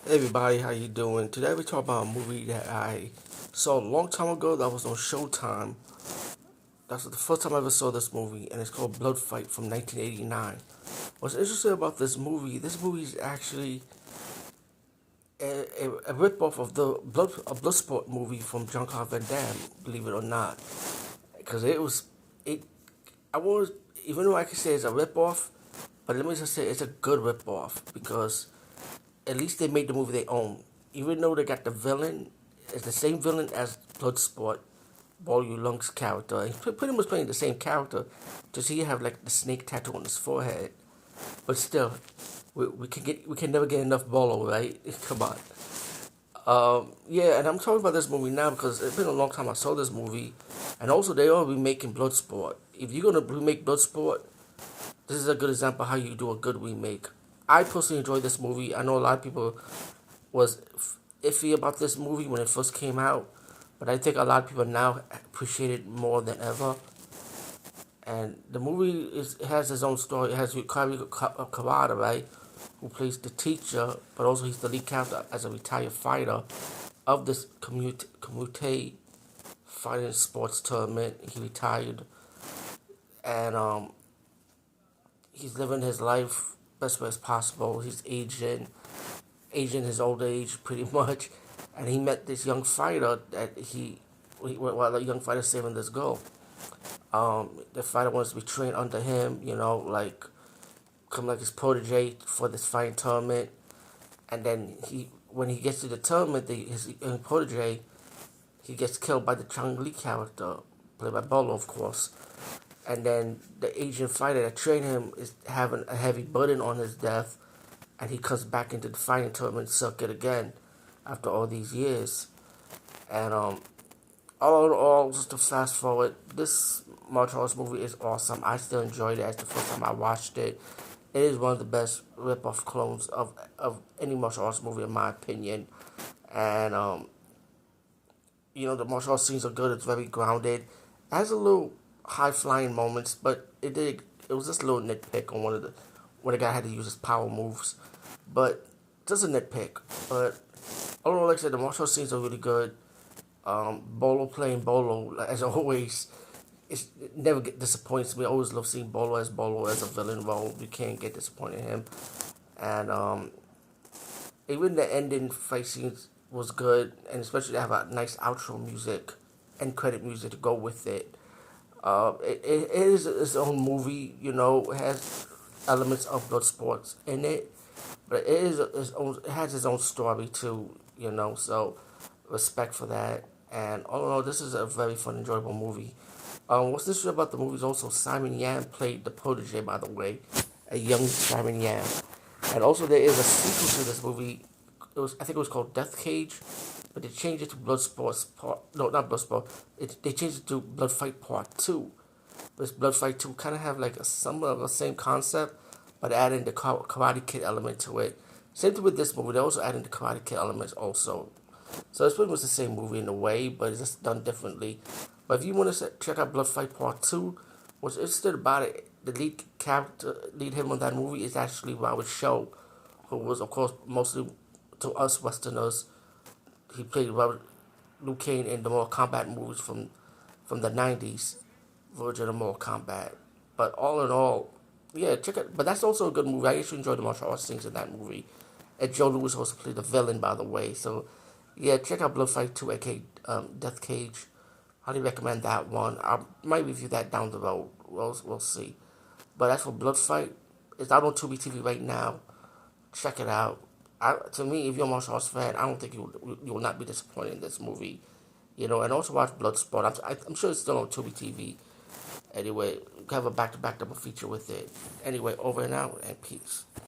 Hey everybody, how you doing? Today we talk about a movie that I saw a long time ago that was on Showtime. That's the first time I ever saw this movie, and it's called Bloodfight from 1989. What's interesting about this movie is actually a rip-off of the Bloodsport movie from Jean-Claude Van Damme, believe it or not. Because it, I was, even though I can say it's a rip-off, but let me just say it's a good rip-off because at least they made the movie their own. Even though they got the villain, it's the same villain as Bloodsport, Ball You Lungs character. He's pretty much playing the same character, just he have like the snake tattoo on his forehead. But still, we can never get enough Bolo, right? Come on. Yeah, and I'm talking about this movie now because it's been a long time I saw this movie, and also they are remaking Bloodsport. If you're gonna remake Bloodsport, this is a good example of how you do a good remake. I personally enjoyed this movie. I know a lot of people was iffy about this movie when it first came out, but I think a lot of people now appreciate it more than ever. And the movie has its own story. It has Kari Kawada, right, who plays the teacher, but also he's the lead character as a retired fighter of this commute fighting sports tournament. He retired, and he's living his life best way as possible. He's aging his old age pretty much, and he met this young fighter that while the young fighter saving this girl. The fighter wants to be trained under him, like come like his protege for this fighting tournament, and then when he gets to the tournament, his young protege, he gets killed by the Chang Li character, played by Bolo, of course. And then the Asian fighter that trained him is having a heavy burden on his death, and he comes back into the fighting tournament circuit again after all these years. And all in all, just to fast forward, this martial arts movie is awesome. I still enjoyed it as the first time I watched it. It is one of the best rip-off clones of any martial arts movie, in my opinion. And the martial arts scenes are good. It's very grounded. It has a little high-flying moments, but it was just a little nitpick on when the guy had to use his power moves. But just a nitpick. But overall, like I said, the martial scenes are really good. Bolo playing Bolo, as always, it never disappoints me. I always love seeing Bolo as a villain role. You can't get disappointed in him. And even the ending fight scenes was good, and especially to have a nice outro music and credit music to go with it. It is its own movie, it has elements of blood sports in it, but it has its own story too, so respect for that. And all in all, this is a very fun, enjoyable movie. What's this about the movie is also Simon Yam played the protege, by the way, a young Simon Yam. And also there is a sequel to this movie. I think it was called Death Cage, but they changed it to Bloodsport Part. No, not Bloodsport. They changed it to Bloodfight Part 2. This Bloodfight 2 kind of have like somewhat of the same concept, but adding the Karate Kid element to it. Same thing with this movie. They also added the Karate Kid elements also. So it's pretty much the same movie in a way, but it's just done differently. But if you want to check out Bloodfight Part 2, what's interesting about it, the lead him on that movie is actually Robert Shaw, who was, of course, mostly to us Westerners. He played Robert Liu Kang in the Mortal Kombat movies from the 90s, version of Mortal Kombat. But all in all, yeah, check it. But that's also a good movie. I actually enjoyed the martial arts things in that movie. And Joe Louis also played the villain, by the way. So, yeah, check out Bloodfight 2, aka Death Cage. Highly recommend that one. I might review that down the road. We'll see. But as for Bloodfight, it's out on Tubi TV right now. Check it out. To me, if you're a martial arts fan, I don't think you will not be disappointed in this movie. And also watch Bloodsport. I'm sure it's still on Tubi TV. Anyway, have a back-to-back double feature with it. Anyway, over and out, and peace.